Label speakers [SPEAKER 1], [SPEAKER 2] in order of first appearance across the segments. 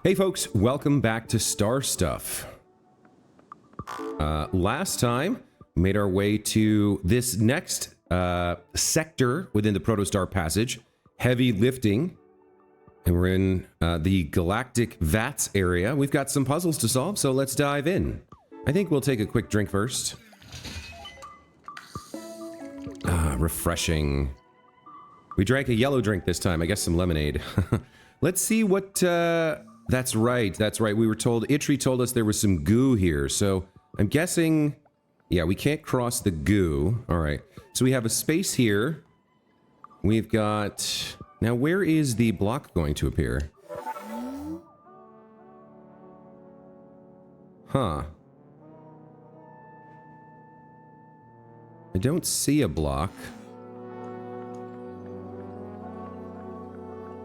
[SPEAKER 1] Hey folks, welcome back to Star Stuff. Last time, we made our way to this next sector within the Protostar Passage, heavy lifting, and we're in the Galactic Vats area. We've got some puzzles to solve, so let's dive in. I think we'll take a quick drink first. Refreshing. We drank a yellow drink this time, I guess some lemonade. Let's see what... That's right, that's right. We were told, Itri told us there was some goo here, so I'm guessing... Yeah, we can't cross the goo. Alright, so we have a space here. We've got... Now, where is the block going to appear? Huh. I don't see a block.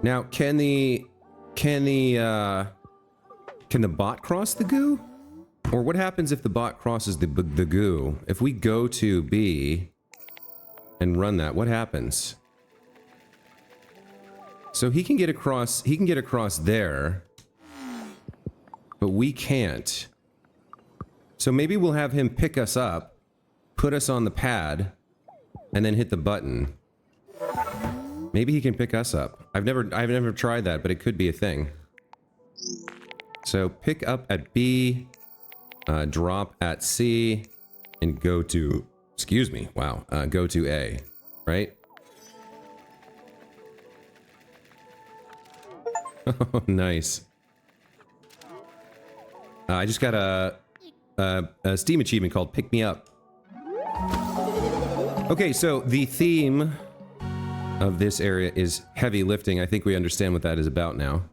[SPEAKER 1] Now, can the bot cross the goo? Or what happens if the bot crosses the goo? If we go to B and run that, what happens? So he can get across there, but we can't. So maybe we'll have him pick us up, put us on the pad, and then hit the button. Maybe he can pick us up. I've never tried that, but it could be a thing. So pick up at B, drop at C, and go to, excuse me, wow, go to A, right? Oh, nice. I just got a Steam achievement called Pick Me Up. Okay, so the theme of this area is heavy lifting. I think we understand what that is about now.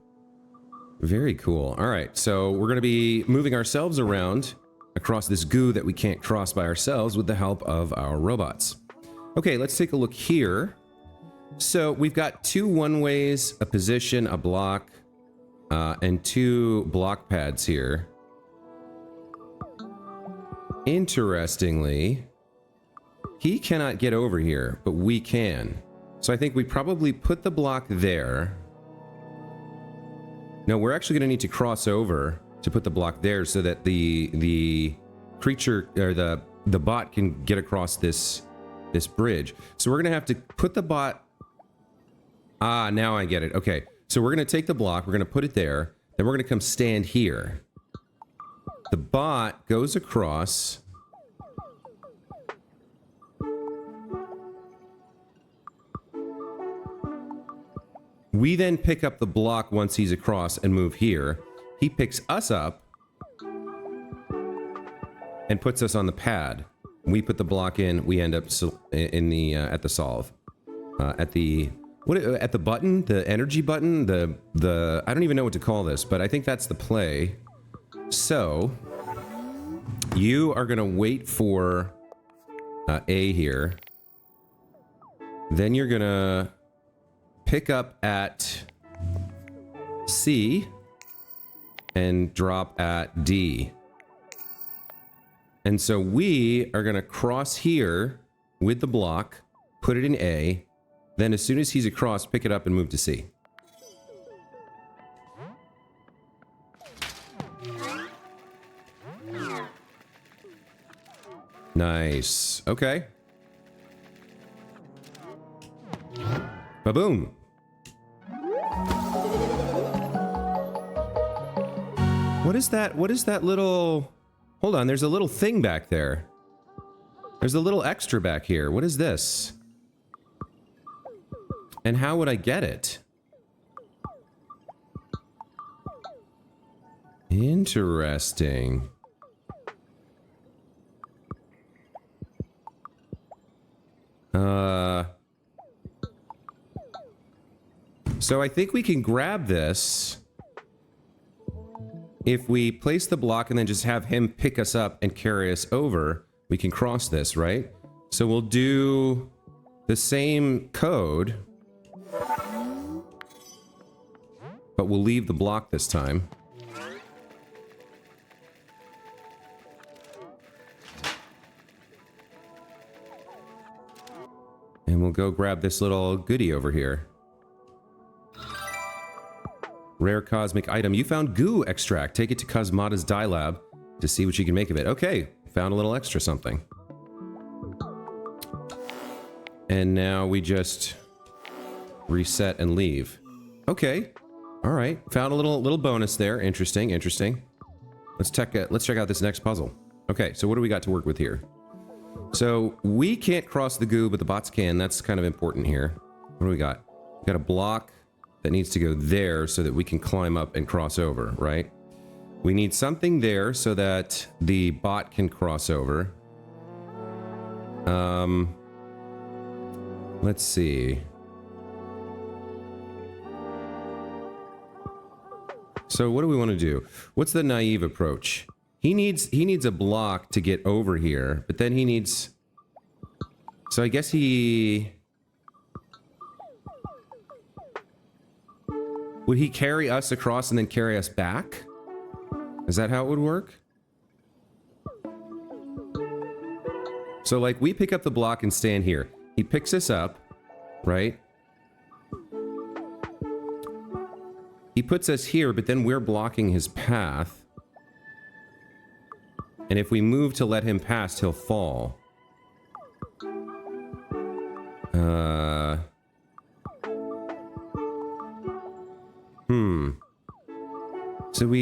[SPEAKER 1] Very cool. All right, so we're going to be moving ourselves around across this goo that we can't cross by ourselves with the help of our robots. Okay, let's take a look here. So we've got two one-ways, a position, a block, and two block pads here. Interestingly, he cannot get over here, but we can. So I think we probably put the block there. No, we're actually going to need to cross over to put the block there so that the creature or the bot can get across this bridge. So we're going to have to put the bot. Ah, now I get it. Okay, so we're going to take the block, we're going to put it there, then we're going to come stand here. The bot goes across. We then pick up the block once he's across and move here. He picks us up and puts us on the pad. We put the block in. We end up in the at the solve, at the button, the energy button, the I don't even know what to call this, but I think that's the play. So you are gonna wait for A here. Then you're gonna pick up at C and drop at D. And so we are going to cross here with the block, put it in A, then as soon as he's across, pick it up and move to C. Nice. Okay. Ba-boom. What is that? What is that little... Hold on, there's a little thing back there. There's a little extra back here. What is this? And how would I get it? Interesting. So I think we can grab this if we place the block and then just have him pick us up and carry us over. We can cross this, right? So we'll do the same code, but we'll leave the block this time. And we'll go grab this little goodie over here. Rare cosmic item. You found goo extract. Take it to Cosmata's dye lab to see what you can make of it. Okay, found a little extra something. And now we just reset and leave. Okay. All right. Found a little bonus there. Interesting, interesting. Let's check out this next puzzle. Okay, so what do we got to work with here? So we can't cross the goo, but the bots can. That's kind of important here. What do we got? We got a block that needs to go there so that we can climb up and cross over, right? We need something there so that the bot can cross over. Let's see. So what do we want to do? What's the naive approach? He needs a block to get over here, but then he needs... So I guess he... Would he carry us across and then carry us back? Is that how it would work? So like we pick up the block and stand here. He picks us up, right? He puts us here, but then we're blocking his path. And if we move to let him pass, he'll fall. So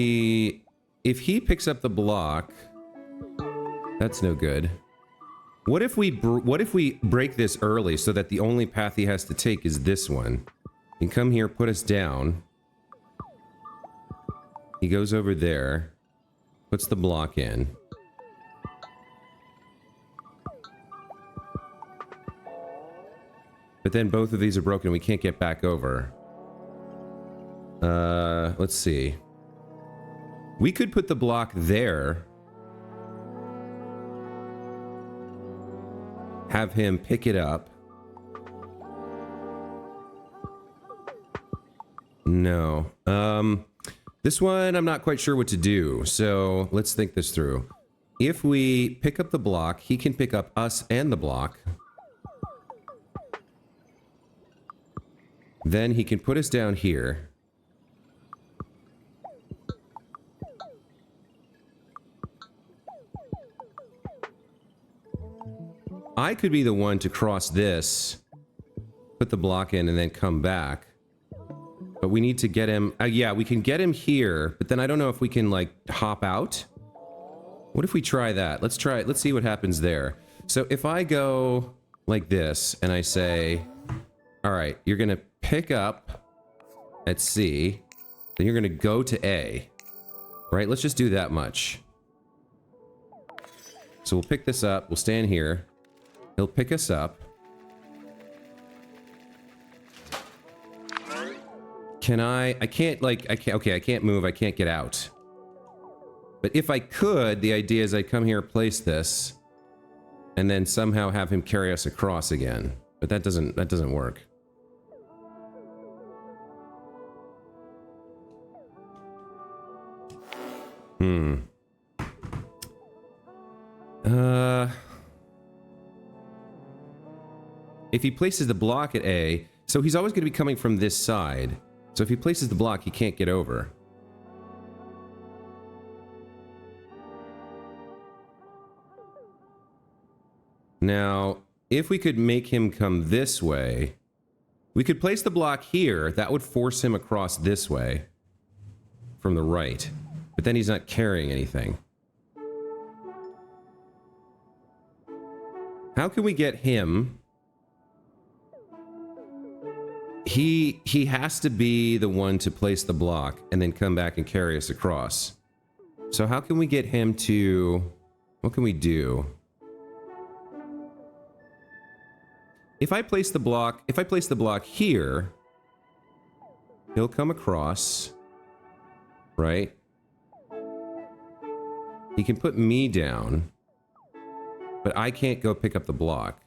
[SPEAKER 1] if he picks up the block, that's no good. What if we break this early so that the only path he has to take is this one? He can come here, put us down. He goes over there, puts the block in. But then both of these are broken. We can't get back over. Let's see. We could put the block there. Have him pick it up. No. This one, I'm not quite sure what to do. So let's think this through. If we pick up the block, he can pick up us and the block. Then he can put us down here. I could be the one to cross this, put the block in, and then come back. But we need to get him... yeah, we can get him here, but then I don't know if we can, like, hop out. What if we try that? Let's try it. Let's see what happens there. So if I go like this, and I say, all right, you're going to pick up at C, then you're going to go to A. Right? Let's just do that much. So we'll pick this up. We'll stand here. He'll pick us up. Can I can't, like, okay, I can't move, I can't get out. But if I could, the idea is I'd come here, place this, and then somehow have him carry us across again. But that doesn't work. If he places the block at A, so he's always going to be coming from this side. So if he places the block, he can't get over. Now, if we could make him come this way, we could place the block here. That would force him across this way from the right. But then he's not carrying anything. How can we get him? He has to be the one to place the block and then come back and carry us across. So how can we get him to... What can we do? If I place the block here, he'll come across, right? He can put me down, but I can't go pick up the block.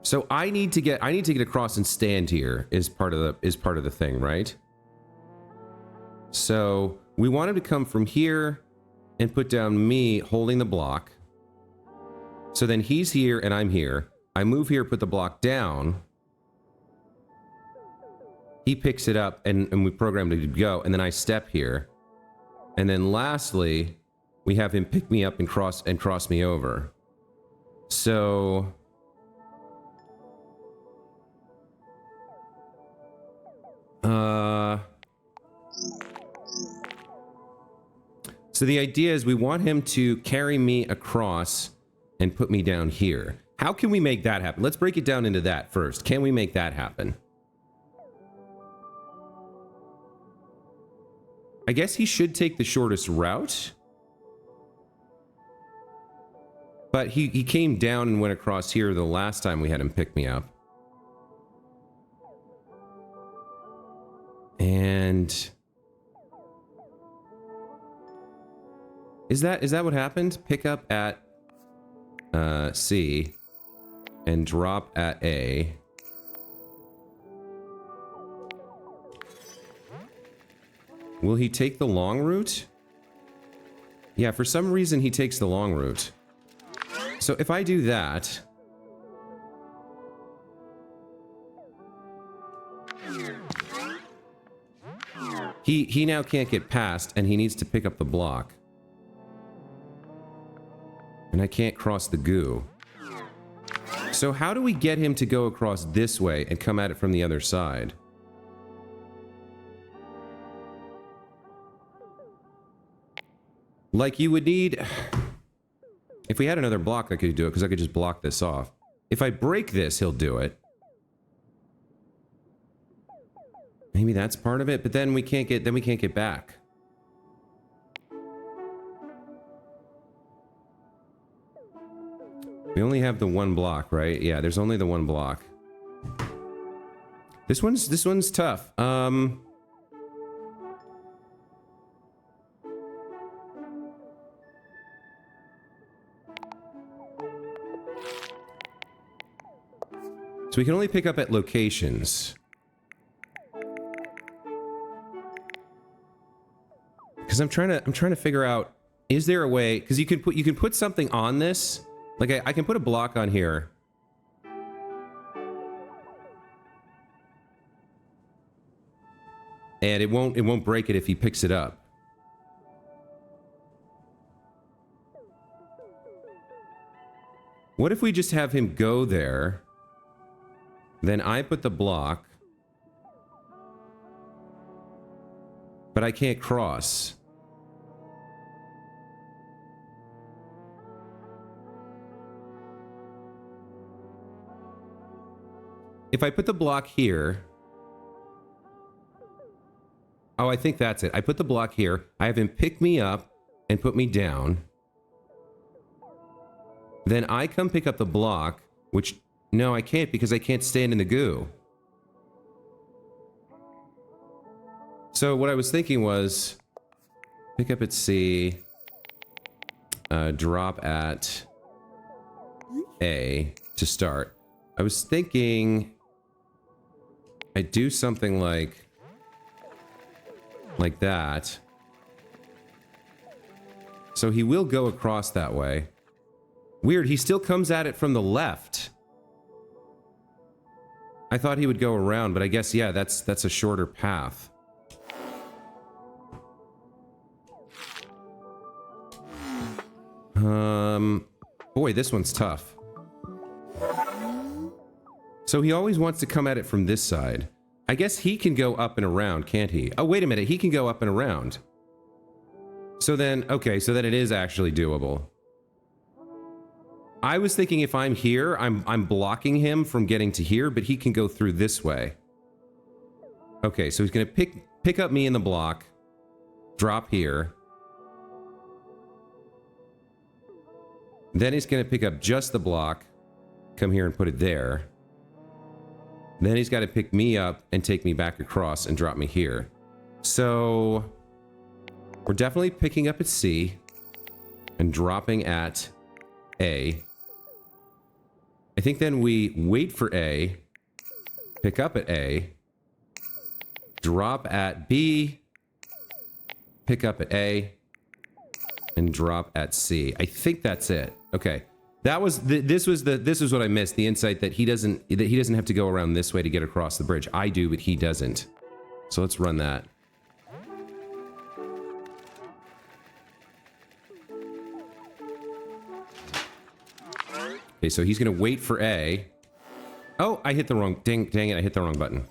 [SPEAKER 1] So I need to get across and stand here is part of the thing, right? So we want him to come from here and put down me holding the block. So then he's here and I'm here. I move here, put the block down. He picks it up and we program it to go, and then I step here. And then lastly, we have him pick me up and cross me over. So so the idea is we want him to carry me across and put me down here. How can we make that happen? Let's break it down into that first. Can we make that happen? I guess he should take the shortest route. But he came down and went across here the last time we had him pick me up. And is that what happened? Pick up at C and drop at A. Will he take the long route? Yeah, for some reason he takes the long route. So if I do that, he now can't get past, and he needs to pick up the block. And I can't cross the goo. So how do we get him to go across this way and come at it from the other side? Like you would need... If we had another block, I could do it, because I could just block this off. If I break this, he'll do it. Maybe that's part of it, but then we can't get back. We only have the one block, right? Yeah, there's only the one block. This one's tough. So we can only pick up at locations. Because I'm trying to figure out, is there a way? Because you can put something on this. Like I can put a block on here. And it won't break it if he picks it up. What if we just have him go there? Then I put the block. But I can't cross. If I put the block here... Oh, I think that's it. I put the block here. I have him pick me up and put me down. Then I come pick up the block, which... No, I can't because I can't stand in the goo. So what I was thinking was... Pick up at C. Drop at A to start. I was thinking... I do something like that. So he will go across that way. Weird, he still comes at it from the left. I thought he would go around, but I guess, yeah, that's a shorter path. Boy, this one's tough. So he always wants to come at it from this side. I guess he can go up and around, can't he? Oh, wait a minute, he can go up and around. So then, okay, so then it is actually doable. I was thinking if I'm here, I'm blocking him from getting to here, but he can go through this way. Okay, so he's gonna pick up me in the block, drop here. Then he's gonna pick up just the block, come here and put it there. Then he's got to pick me up and take me back across and drop me here. So we're definitely picking up at C and dropping at A. I think then we wait for A, pick up at A, drop at B, pick up at A, and drop at C. I think that's it. Okay. That was this was what I missed, the insight that he doesn't have to go around this way to get across the bridge. I do, but he doesn't. So let's run that. Okay, so he's gonna wait for A. Oh, I hit the wrong, dang it, I hit the wrong button.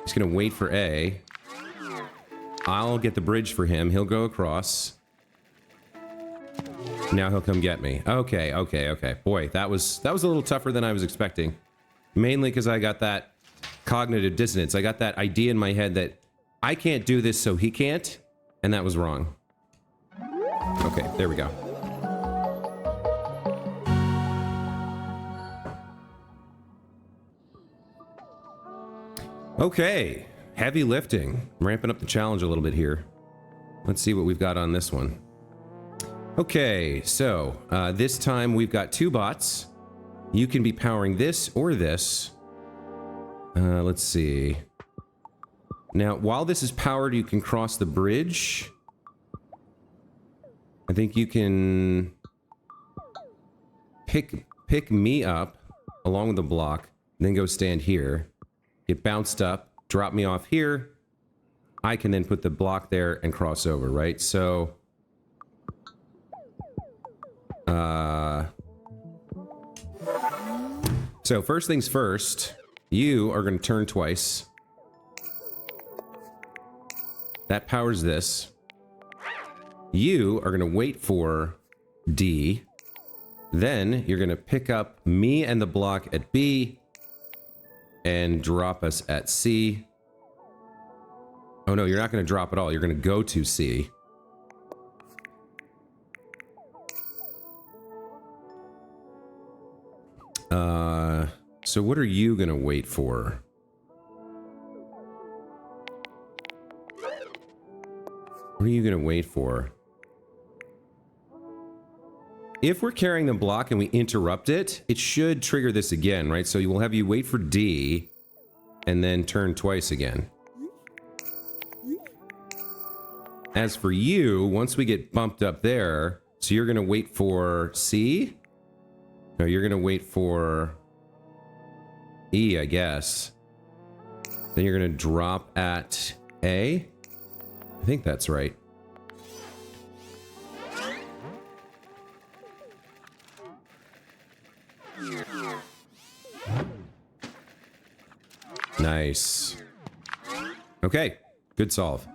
[SPEAKER 1] He's gonna wait for A. I'll get the bridge for him. He'll go across. Now he'll come get me. Okay, okay, okay. Boy, that was a little tougher than I was expecting. Mainly because I got that cognitive dissonance. I got that idea in my head that I can't do this, so he can't, and that was wrong. Okay, there we go. Okay. Heavy lifting. Ramping up the challenge a little bit here. Let's see what we've got on this one. Okay, so this time we've got 2 bots. You can be powering this or this. Let's see. Now, while this is powered, you can cross the bridge. I think you can pick me up along with the block, then go stand here. Get bounced up. Drop me off here. I can then put the block there and cross over, right? So, so first things first, you are going to turn twice. That powers this. You are going to wait for D. Then you're going to pick up me and the block at B and drop us at C. Oh no, you're not going to drop at all. You're going to go to C. So what are you going to wait for? What are you going to wait for? If we're carrying the block and we interrupt it, it should trigger this again, right? So we'll have you wait for D and then turn twice again. As for you, once we get bumped up there, so you're going to wait for C? No, you're going to wait for E, I guess. Then you're going to drop at A? I think that's right. Nice. Okay, good solve.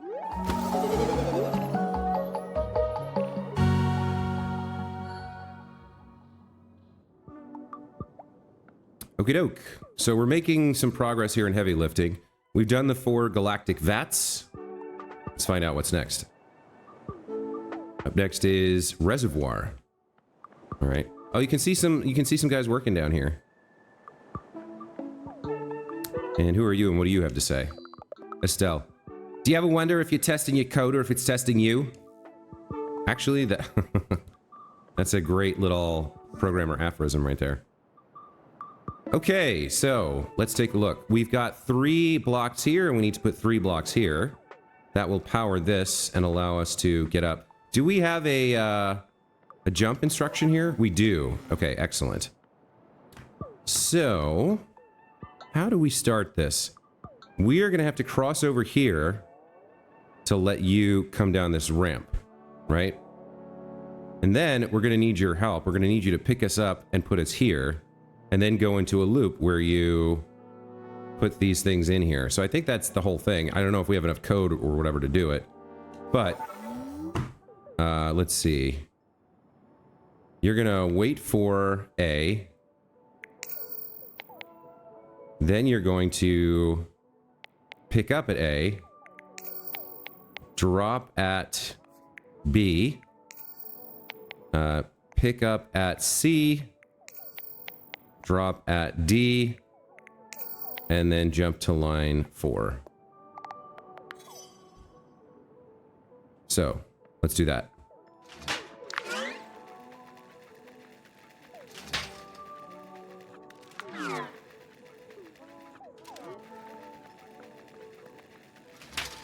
[SPEAKER 1] Okie doke. So we're making some progress here in heavy lifting. We've done the 4 galactic vats. Let's find out what's next. Up next is reservoir. All right. Oh, you can see some guys working down here. And who are you and what do you have to say? Estelle. Do you ever wonder if you're testing your code or if it's testing you? Actually, that's a great little programmer aphorism right there. Okay, so let's take a look. We've got 3 blocks here and we need to put 3 blocks here. That will power this and allow us to get up. Do we have a jump instruction here? We do. Okay, excellent. So, how do we start this? We are going to have to cross over here to let you come down this ramp, right? And then we're going to need your help. We're going to need you to pick us up and put us here, and then go into a loop where you put these things in here. So I think that's the whole thing. I don't know if we have enough code or whatever to do it, but let's see. You're going to wait for A. Then you're going to pick up at A, drop at B, pick up at C, drop at D, and then jump to line 4. So let's do that.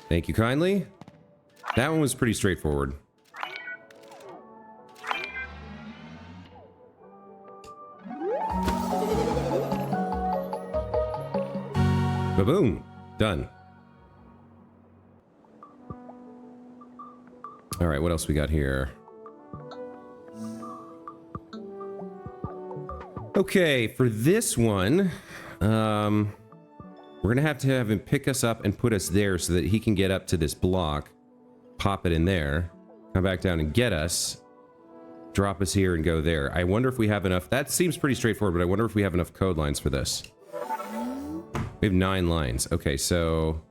[SPEAKER 1] Thank you kindly. That one was pretty straightforward. Ba-boom. Done. All right, what else we got here? Okay, for this one, we're gonna have to have him pick us up and put us there so that he can get up to this block, pop it in there, come back down and get us, drop us here and go there. I wonder if we have enough. That seems pretty straightforward, but I wonder if we have enough code lines for this. We have 9 lines. Okay, so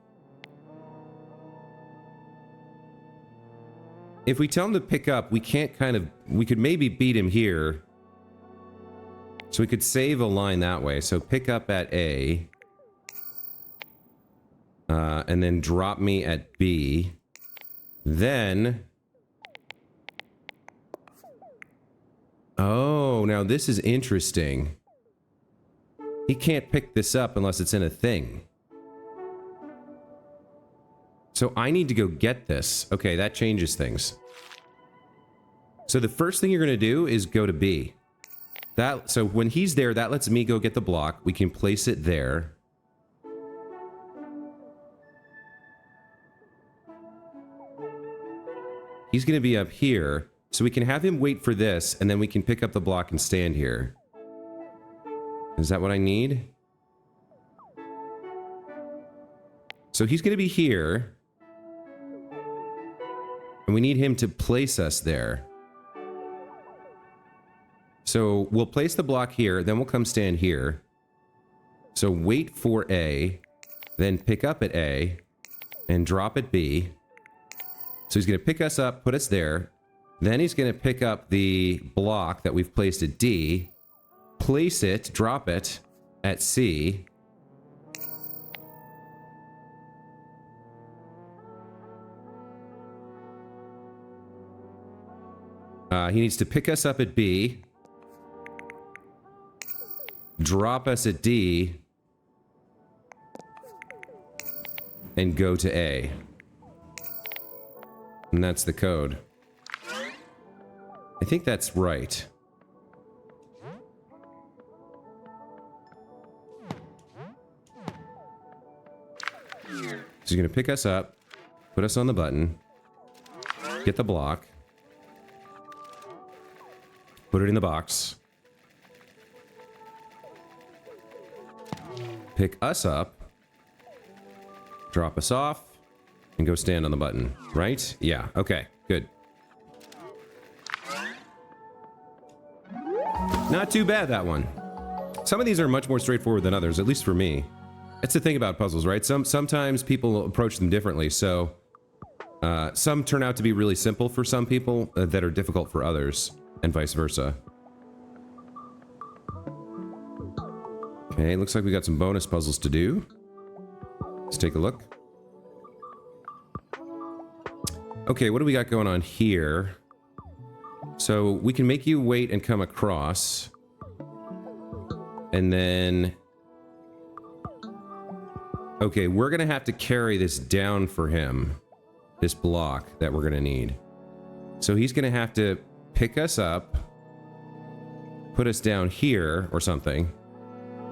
[SPEAKER 1] if we tell him to pick up, we can't we could maybe beat him here. So we could save a line that way. So pick up at A. And then drop me at B. Then... Oh, now this is interesting. He can't pick this up unless it's in a thing. So I need to go get this. Okay, that changes things. So the first thing you're going to do is go to B. So when he's there, that lets me go get the block. We can place it there. He's going to be up here. So we can have him wait for this, and then we can pick up the block and stand here. Is that what I need? So he's going to be here. And we need him to place us there. So we'll place the block here, then we'll come stand here. So wait for A, then pick up at A, and drop at B. So he's going to pick us up, put us there. Then he's going to pick up the block that we've placed at D, place it, drop it at C. He needs to pick us up at B, drop us at D, and go to A. And that's the code. I think that's right. So he's going to pick us up, put us on the button, get the block, put it in the box, pick us up, drop us off, and go stand on the button, right? Yeah, okay, good. Not too bad, that one. Some of these are much more straightforward than others, at least for me. That's the thing about puzzles, right? Sometimes people approach them differently, so... some turn out to be really simple for some people that are difficult for others, and vice versa. Okay, looks like we got some bonus puzzles to do. Let's take a look. Okay, what do we got going on here? So we can make you wait and come across. And then... Okay, we're gonna have to carry this down for him. This block that we're gonna need. So he's gonna have to pick us up, put us down here or something.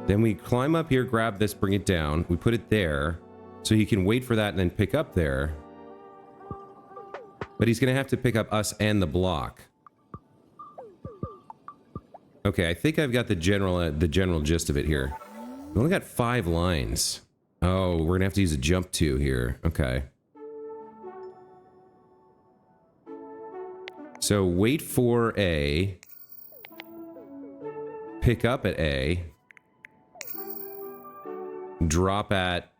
[SPEAKER 1] Then we climb up here, grab this, bring it down. We put it there. So he can wait for that and then pick up there. But he's gonna have to pick up us and the block. Okay, I think I've got the general gist of it here. We only got 5 lines. Oh, we're gonna have to use a jump to here. Okay. So wait for A. Pick up at A. Drop at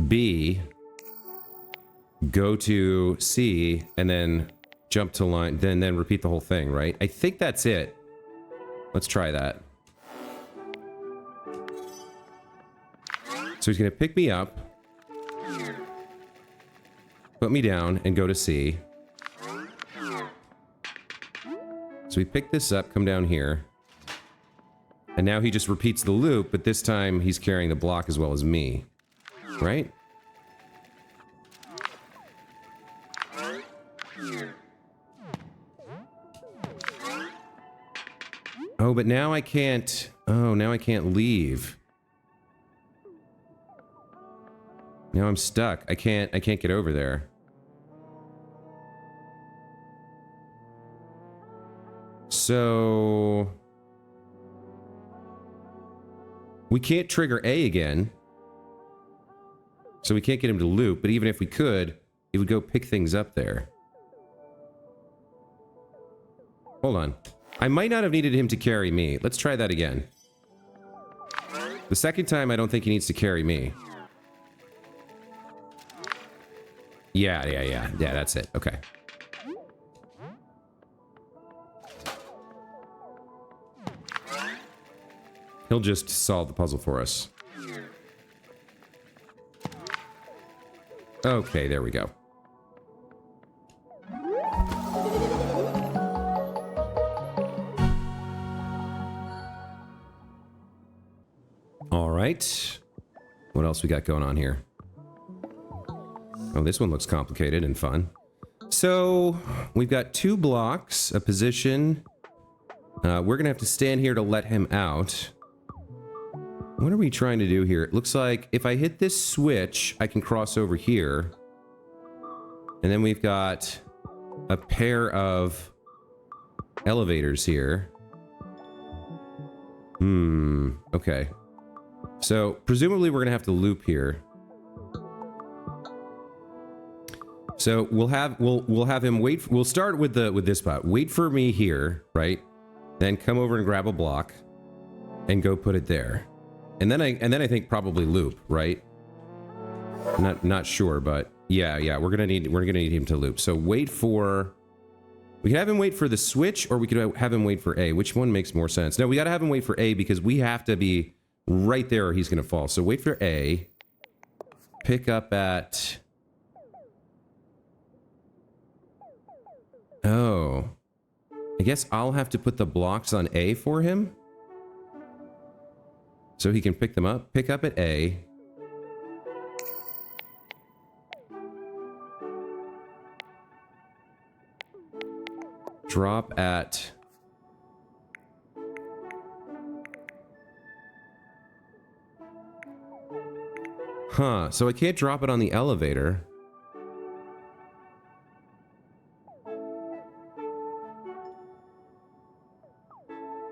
[SPEAKER 1] B. Go to C, and then jump to line, then repeat the whole thing, right? I think that's it. Let's try that. So he's gonna pick me up, put me down, and go to C. So we pick this up, come down here. And now he just repeats the loop, but this time he's carrying the block as well as me. Right? Oh, but now I can't... Oh, now I can't leave. Now I'm stuck. I can't get over there. So... we can't trigger A again. So we can't get him to loop, but even if we could, he would go pick things up there. Hold on. I might not have needed him to carry me. Let's try that again. The second time, I don't think he needs to carry me. Yeah, that's it. Okay. He'll just solve the puzzle for us. Okay, there we go. All right. What else we got going on here? Oh, this one looks complicated and fun. So, we've got 2 blocks, a position. We're going to have to stand here to let him out. What are we trying to do here? It looks like if I hit this switch, I can cross over here. And then we've got a pair of elevators here. Okay. So, presumably we're going to have to loop here. So, we'll have him wait. We'll start with this spot. Wait for me here, right? Then come over and grab a block and go put it there. And then I think probably loop, right? Not sure, but yeah, we're gonna need him to loop. So wait for... we could have him wait for the switch, or we could have him wait for A. Which one makes more sense? No, we gotta have him wait for A because we have to be right there or he's gonna fall. So wait for A. Pick up at... oh. I guess I'll have to put the blocks on A for him? So he can pick them up. Pick up at A. Drop at... huh, so I can't drop it on the elevator.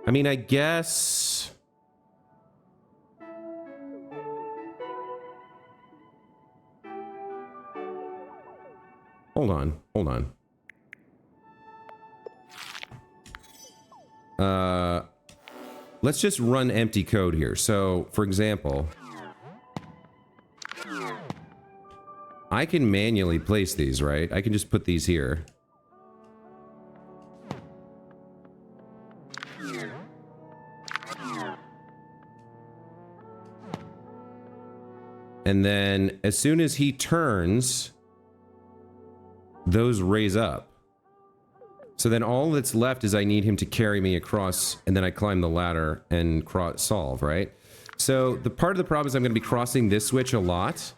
[SPEAKER 1] I mean, I guess... Hold on. Let's just run empty code here. So, for example, I can manually place these, right? I can just put these here. And then, as soon as he turns, those raise up. So then all that's left is I need him to carry me across, and then I climb the ladder and solve, right? So the part of the problem is I'm going to be crossing this switch a lot.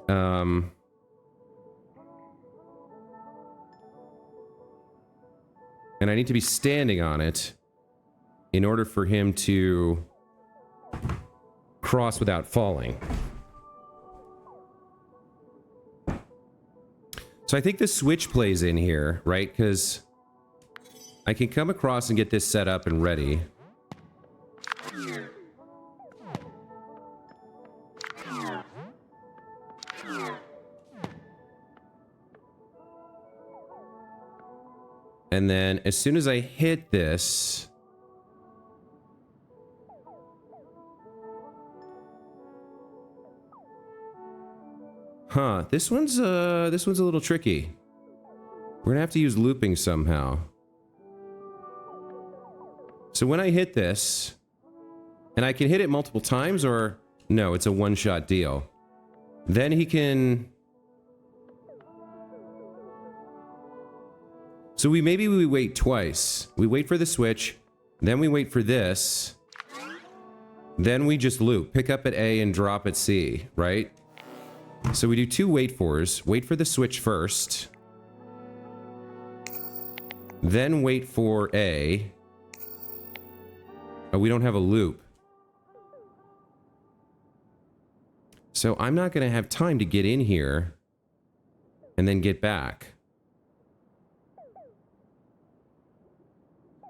[SPEAKER 1] And I need to be standing on it in order for him to cross without falling. So I think the switch plays in here, right? Because I can come across and get this set up and ready. And then as soon as I hit this... huh, this one's a little tricky. We're gonna have to use looping somehow. So when I hit this, and I can hit it multiple times, or no, it's a one-shot deal. Then he can... So maybe we wait twice. We wait for the switch, then we wait for this, then we just loop. Pick up at A and drop at C, right? So we do 2 wait fors. Wait for the switch first. Then wait for A. Oh, we don't have a loop. So I'm not going to have time to get in here and then get back.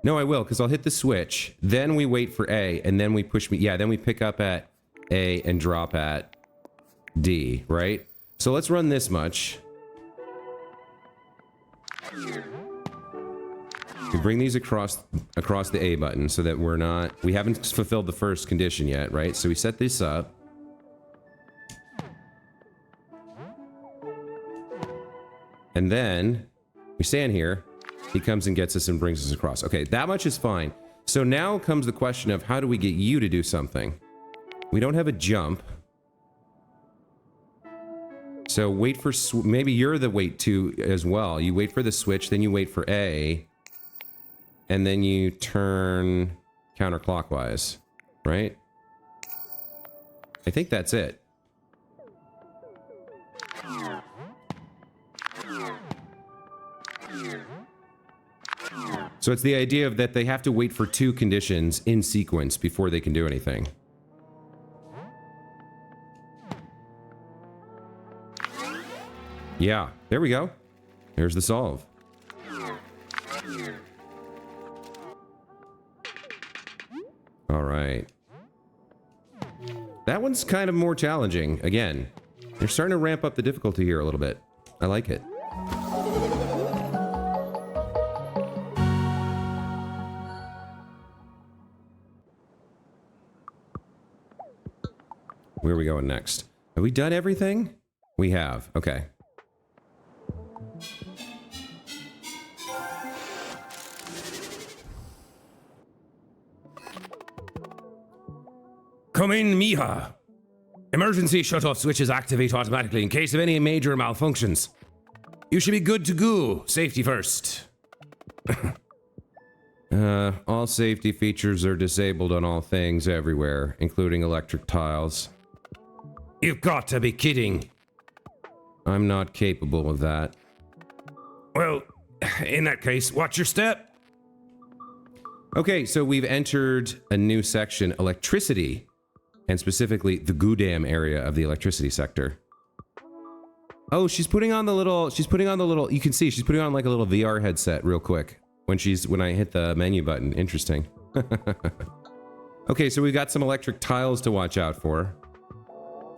[SPEAKER 1] No, I will, because I'll hit the switch. Then we wait for A, and then we push me. Yeah, then we pick up at A and drop at D, right? So let's run this much. We bring these across the A button so that we haven't fulfilled the first condition yet, right? So we set this up. And then we stand here. He comes and gets us and brings us across. Okay, that much is fine. So now comes the question of how do we get you to do something? We don't have a jump. So wait for... Maybe you're the wait to as well. You wait for the switch, then you wait for A. And then you turn counterclockwise, right? I think that's it. So it's the idea of that they have to wait for 2 conditions in sequence before they can do anything. Yeah, there we go. There's the solve. All right. That one's kind of more challenging. Again, they're starting to ramp up the difficulty here a little bit. I like it. Where are we going next? Have we done everything? We have. Okay.
[SPEAKER 2] Come in, Miha. Emergency shut-off switches activate automatically in case of any major malfunctions. You should be good to go. Safety first.
[SPEAKER 1] All safety features are disabled on all things everywhere, including electric tiles.
[SPEAKER 2] You've got to be kidding.
[SPEAKER 1] I'm not capable of that.
[SPEAKER 2] Well, in that case, watch your step.
[SPEAKER 1] Okay, so we've entered a new section, electricity, and specifically the Gudam area of the electricity sector. Oh, she's putting on the little, you can see she's putting on like a little VR headset real quick when I hit the menu button. Interesting. Okay, so we've got some electric tiles to watch out for.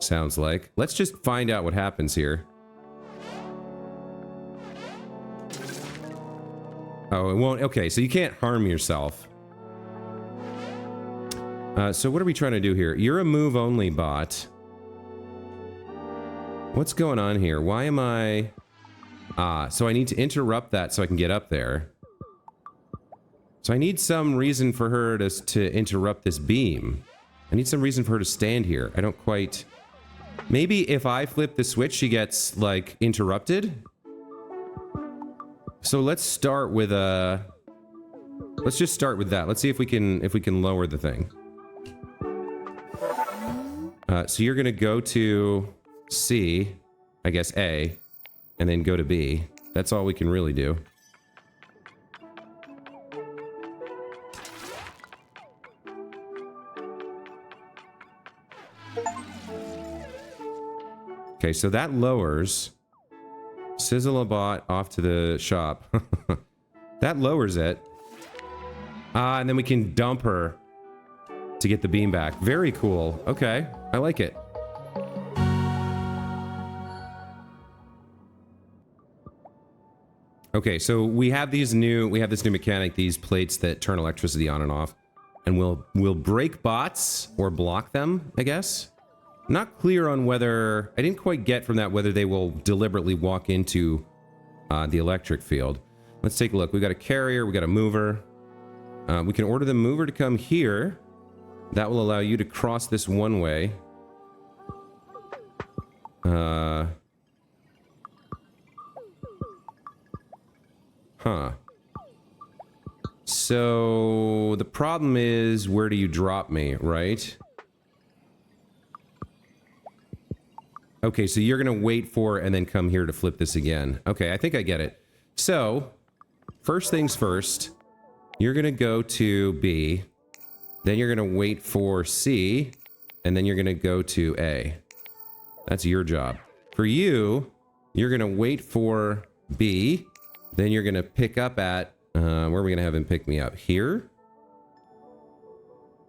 [SPEAKER 1] Sounds like. Let's just find out what happens here. Oh, it won't. Okay, so you can't harm yourself. So what are we trying to do here? You're a move-only bot. What's going on here? Why am I... so I need to interrupt that so I can get up there. So I need some reason for her to interrupt this beam. I need some reason for her to stand here. I don't quite... Maybe if I flip the switch, she gets, like, interrupted? So let's start with a... Let's just start with that. Let's see if we can lower the thing. So you're gonna go to C, I guess A, and then go to B. That's all we can really do. Okay, so that lowers. Sizzle-a-bot off to the shop. That lowers it. And then we can dump her to get the beam back. Very cool. Okay, I like it. Okay, so we have this new mechanic, these plates that turn electricity on and off, and we'll break bots or block them, I guess. Not clear on whether... I didn't quite get from that whether they will deliberately walk into the electric field. Let's take a look. We got a carrier, we got a mover. We can order the mover to come here. That will allow you to cross this one way. Huh. So the problem is, where do you drop me, right? Okay, so you're gonna wait for and then come here to flip this again. Okay, I think I get it. So, first things first, you're gonna go to B, then you're gonna wait for C, and then you're gonna go to A. That's your job. For you, you're gonna wait for B, then you're gonna pick up at, where are we gonna have him pick me up? Here?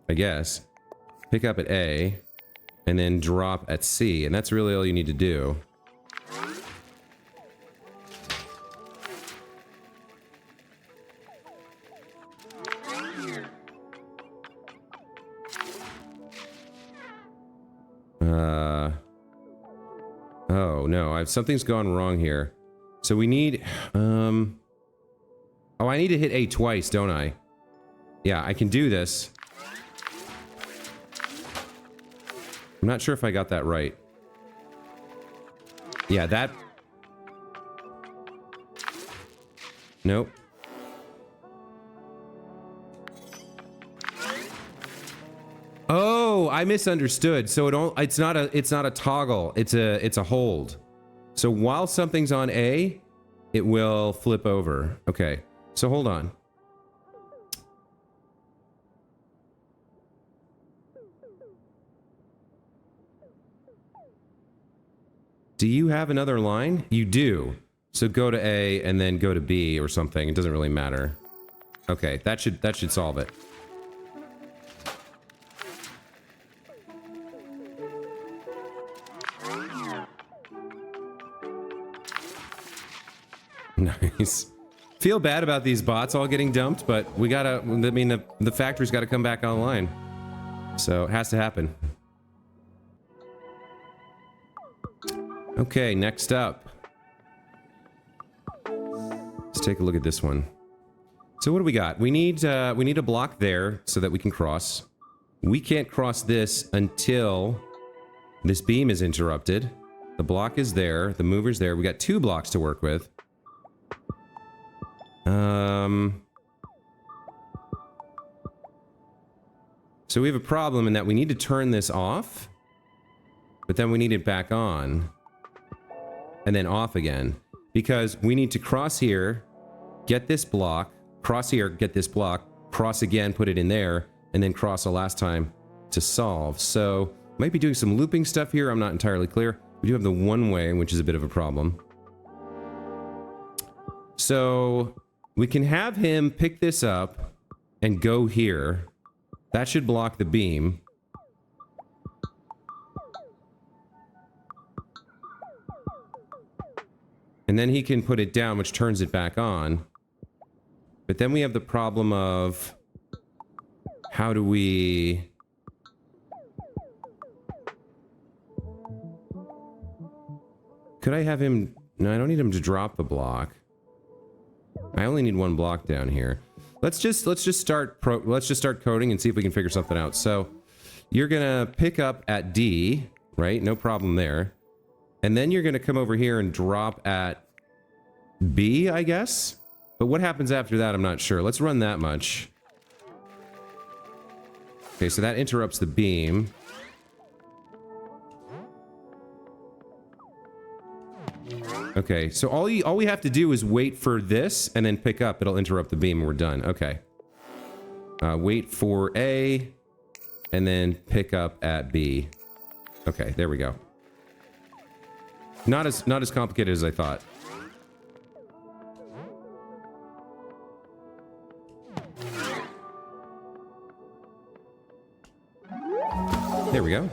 [SPEAKER 1] I guess. Pick up at A, and then drop at C, and that's really all you need to do. Oh no, something's gone wrong here. So we need, oh, I need to hit A twice, don't I? Yeah, I can do this. I'm not sure if I got that right. Yeah, that... Nope. Oh, I misunderstood. So it's not a toggle. It's a hold. So while something's on A, it will flip over. Okay. So hold on. Do you have another line? You do. So go to A and then go to B or something. It doesn't really matter. Okay, that should solve it. Nice. Feel bad about these bots all getting dumped, but we gotta, I mean, the factory's gotta come back online. So it has to happen. Okay, next up. Let's take a look at this one. So what do we got? We need a block there so that we can cross. We can't cross this until this beam is interrupted. The block is there, the mover's there. We got 2 blocks to work with. So we have a problem in that we need to turn this off, but then we need it back on, and then off again, because we need to cross here, get this block, cross here, get this block, cross again, put it in there, and then cross a last time to solve. So, might be doing some looping stuff here, I'm not entirely clear. We do have the one way, which is a bit of a problem. So, we can have him pick this up and go here. That should block the beam. And then he can put it down, which turns it back on. But then we have the problem of... how do we... Could I have him... No, I don't need him to drop the block. I only need 1 block down here. Let's just start coding and see if we can figure something out. So, you're gonna pick up at D, right? No problem there. And then you're gonna come over here and drop at B, I guess? But what happens after that, I'm not sure. Let's run that much. Okay, so that interrupts the beam. Okay, so all we have to do is wait for this and then pick up. It'll interrupt the beam and we're done. Okay. Wait for A and then pick up at B. Okay, there we go. Not as complicated as I thought. There we go.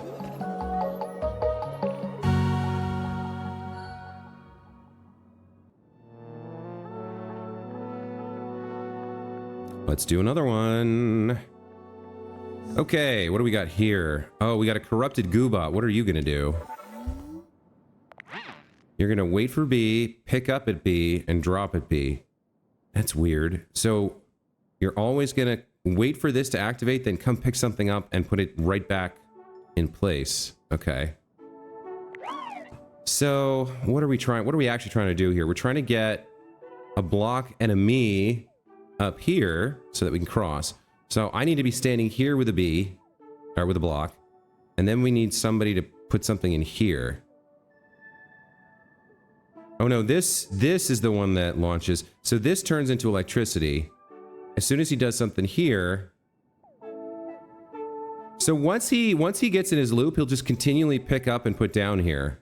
[SPEAKER 1] Let's do another one. Okay, what do we got here? Oh, we got a corrupted Goobot. What are you gonna do? You're gonna wait for B, pick up at B, and drop at B. That's weird. So, you're always gonna wait for this to activate, then come pick something up and put it right back in place. Okay. So what are we actually trying to do here? We're trying to get a block and a me up here so that we can cross. So I need to be standing here with a B, or with a block. And then we need somebody to put something in here. Oh no, this is the one that launches. So this turns into electricity. As soon as he does something here. So once he gets in his loop, he'll just continually pick up and put down here.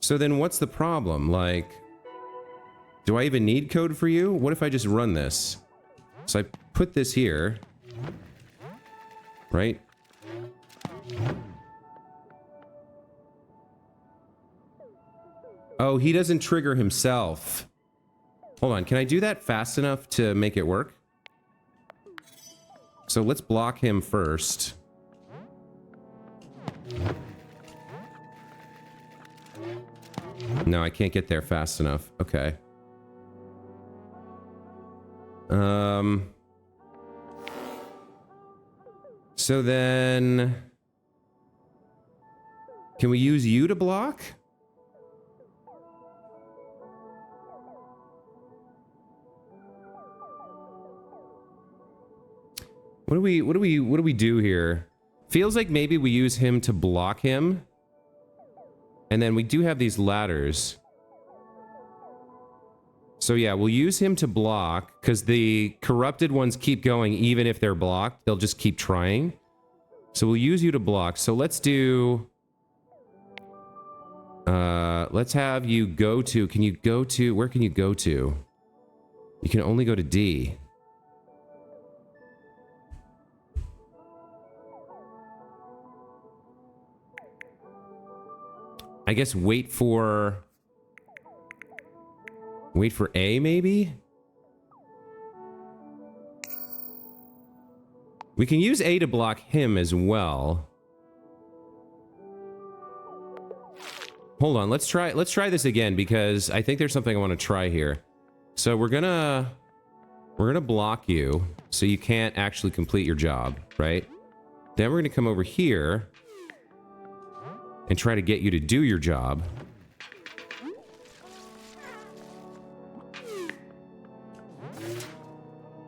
[SPEAKER 1] So then what's the problem? Like, do I even need code for you? What if I just run this? So I put this here. Right? Oh, he doesn't trigger himself. Hold on, can I do that fast enough to make it work? So let's block him first. No, I can't get there fast enough. Okay. So then... Can we use you to block? What do we do here? Feels like maybe we use him to block him. And then we do have these ladders. So yeah, we'll use him to block because the corrupted ones keep going even if they're blocked. They'll just keep trying. So we'll use you to block. So let's do... let's have you go to... Can you go to... Where can you go to? You can only go to D. I guess wait for A, maybe? We can use A to block him as well. Hold on, let's try this again because I think there's something I want to try here. So we're gonna block you so you can't actually complete your job, right? Then we're gonna come over here and try to get you to do your job.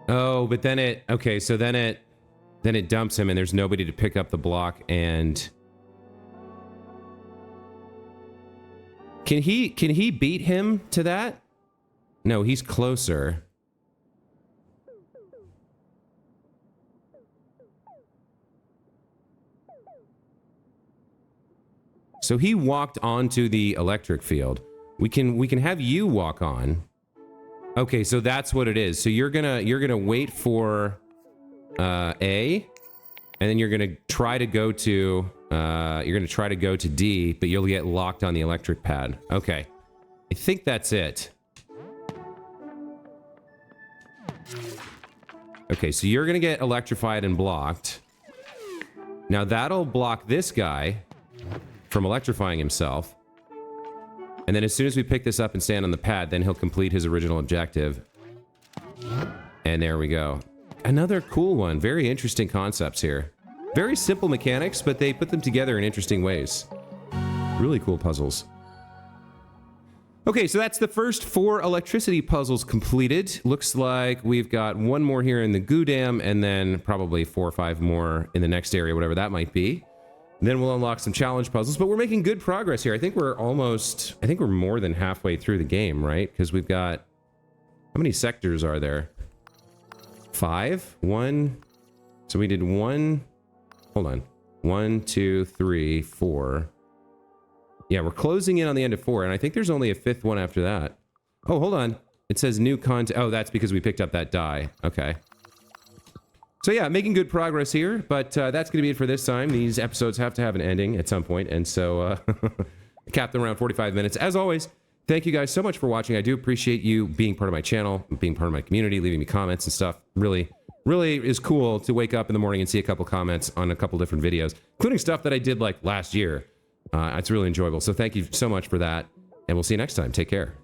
[SPEAKER 1] Oh, but then it... Okay, so then it dumps him and there's nobody to pick up the block and... Can he beat him to that? No, he's closer. So he walked onto the electric field. We can have you walk on. Okay, so that's what it is. So you're gonna wait for A, and then you're gonna try to go to D, but you'll get locked on the electric pad. Okay, I think that's it. Okay, so you're gonna get electrified and blocked. Now that'll block this guy from electrifying himself. And then as soon as we pick this up and stand on the pad, then he'll complete his original objective. And there we go. Another cool one. Very interesting concepts here. Very simple mechanics, but they put them together in interesting ways. Really cool puzzles. Okay, so that's the first 4 electricity puzzles completed. Looks like we've got 1 more here in the goo dam, and then probably 4 or 5 more in the next area, whatever that might be. Then we'll unlock some challenge puzzles, but we're making good progress here. I think we're more than halfway through the game, right? Because we've got... How many sectors are there? 5? 1... So we did 1... Hold on. 1, 2, 3, 4... Yeah, we're closing in on the end of 4, and I think there's only a 5th one after that. Oh, hold on. It says new content. Oh, that's because we picked up that die. Okay. So yeah, making good progress here, but that's going to be it for this time. These episodes have to have an ending at some point, and so capped them around 45 minutes. As always, thank you guys so much for watching. I do appreciate you being part of my channel, being part of my community, leaving me comments and stuff. Really is cool to wake up in the morning and see a couple comments on a couple different videos, including stuff that I did like last year. It's really enjoyable. So thank you so much for that, and we'll see you next time. Take care.